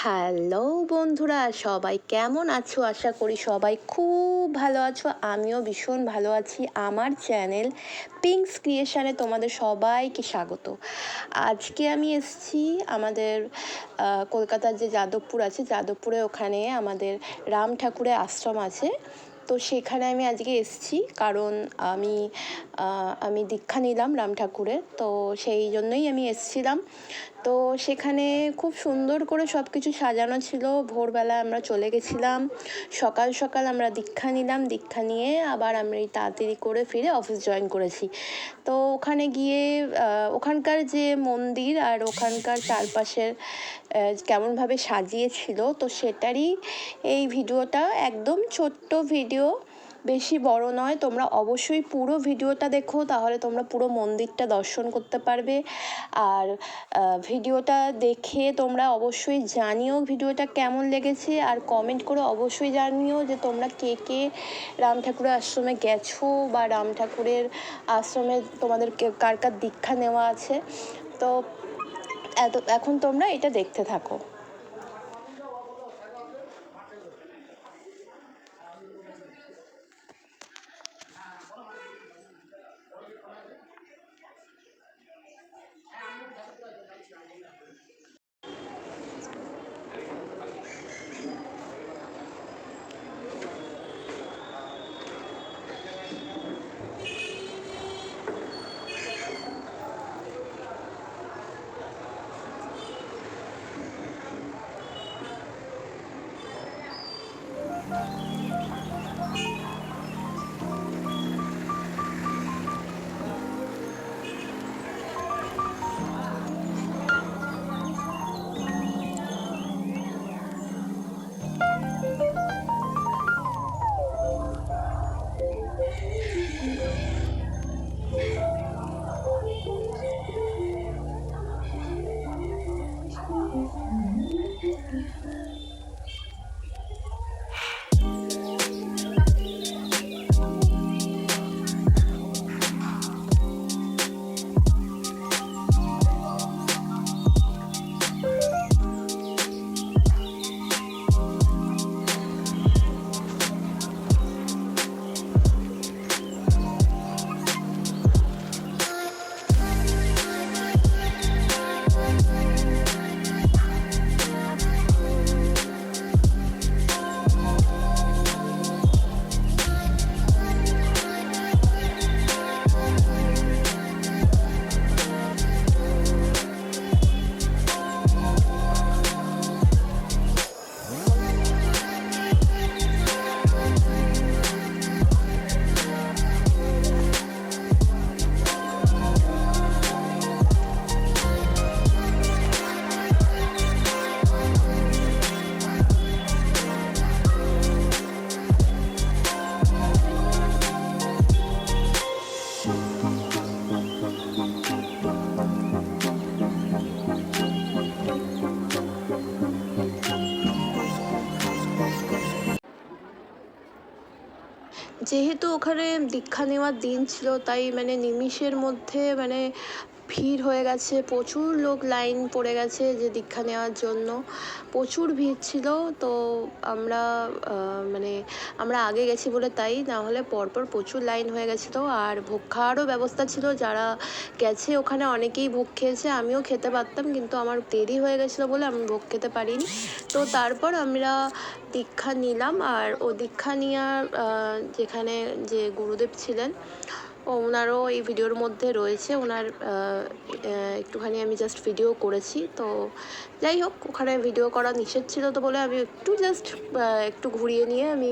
Hello বন্ধুরা, সবাই কেমন আছো? আশা করি সবাই খুব ভালো আছো। আমিও ভীষণ ভালো আছি। আমার চ্যানেল পিঙ্কস ক্রিয়েশনে তোমাদের সবাইকে স্বাগত। আজকে আমি এসেছি আমাদের কলকাতার যে যাদবপুর আছে, যাদবপুরে ওখানে আমাদের রাম ঠাকুরের আশ্রম আছে। তো সেখানে আমি আজকে এসেছি কারণ আমি দীক্ষা নিলাম রাম ঠাকুরের, তো সেই জন্যই আমি এসেছিলাম। তো সেখানে খুব সুন্দর করে সব কিছু সাজানো ছিল। ভোরবেলা আমরা চলে গেছিলাম, সকাল সকাল আমরা দীক্ষা নিলাম, দীক্ষা নিয়ে আবার আমরা এই তাড়াতাড়ি করে ফিরে অফিস জয়েন করেছি। তো ওখানে গিয়ে ওখানকার যে মন্দির আর ওখানকার চারপাশের কেমনভাবে সাজিয়েছিল, তো সেটারই এই ভিডিওটা। একদম ছোট্ট ভিডিও, বেশি বড় নয়। তোমরা অবশ্যই পুরো ভিডিওটা দেখো, তাহলে তোমরা পুরো মন্দিরটা দর্শন করতে পারবে। আর ভিডিওটা দেখে তোমরা অবশ্যই জানিও ভিডিওটা কেমন লেগেছে, আর কমেন্ট করে অবশ্যই জানিও যে তোমরা কে কে রাম ঠাকুরের আশ্রমে গেছো বা রাম ঠাকুরের আশ্রমে তোমাদের কার কার দীক্ষা নেওয়া আছে। তো এখন তোমরা এটা দেখতে থাকো। যেহেতু ওখানে দীক্ষা নেওয়ার দিন ছিল, তাই নিমিষের মধ্যে ভিড় হয়ে গেছে, প্রচুর লোক লাইন পড়ে গেছে যে দীক্ষা নেওয়ার জন্য। প্রচুর ভিড় ছিল। তো আমরা আমরা আগে গেছি বলে তাই, না হলে পরপর প্রচুর লাইন হয়ে গেছিলো। আর ভোগ খাওয়ারও ব্যবস্থা ছিল, যারা গেছে ওখানে অনেকেই ভোগ খেয়েছে, আমিও খেতে পারতাম, কিন্তু আমার দেরি হয়ে গেছিলো বলে আমি ভোগ খেতে পারিনি। তো তারপর আমরা দীক্ষা নিলাম। আর ও দীক্ষা নেওয়ার যেখানে যে গুরুদেব ছিলেন, ওনারও এই ভিডিওর মধ্যে রয়েছে। ওনার একটুখানি আমি জাস্ট ভিডিও করেছি। তো যাই হোক, ওখানে ভিডিও করা নিষেধ ছিল, তো বলে আমি একটু ঘুরিয়ে নিয়ে আমি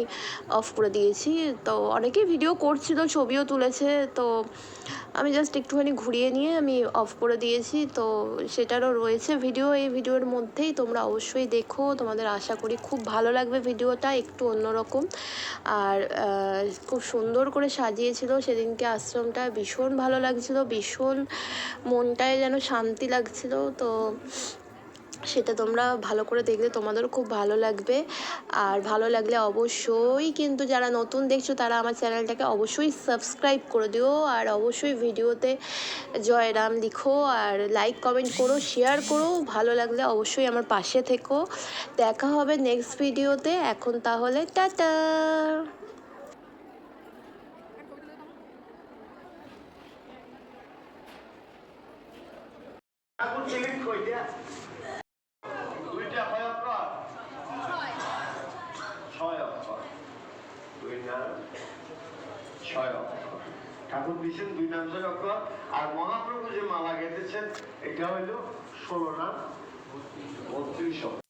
অফ করে দিয়েছি। তো অনেকেই ভিডিও করছিল, ছবিও তুলেছে, তো আমি জাস্ট একটুখানি ঘুরিয়ে নিয়ে আমি অফ করে দিয়েছি। তো সেটারও রয়েছে ভিডিও এই ভিডিওর মধ্যেই, তোমরা অবশ্যই দেখো। তোমাদের আশা করি খুব ভালো লাগবে ভিডিওটা, একটু অন্যরকম। আর খুব সুন্দর করে সাজিয়েছিল সেদিনকে আশ্রমটা, ভীষণ ভালো লাগছিল, ভীষণ মনটায় যেন শান্তি লাগছিল। তো সেটা তোমরা ভালো করে দেখলে তোমাদেরও খুব ভালো লাগবে। আর ভালো লাগলে অবশ্যই কিন্তু যারা নতুন দেখছো তারা আমার চ্যানেলটাকে অবশ্যই সাবস্ক্রাইব করে দিও, আর অবশ্যই ভিডিওতে জয়রাম লিখো, আর লাইক কমেন্ট করো, শেয়ার করো। ভালো লাগলে অবশ্যই আমার পাশে থেকো। দেখা হবে নেক্সট ভিডিওতে। এখন তাহলে টাটা। ঠাকুর দিচ্ছেন 2 নাম 6 অক্ষর, আর মহাপ্রভু যে মালা গেঁথেছেন এটা হইল 16 নাম 32 অক্ষর।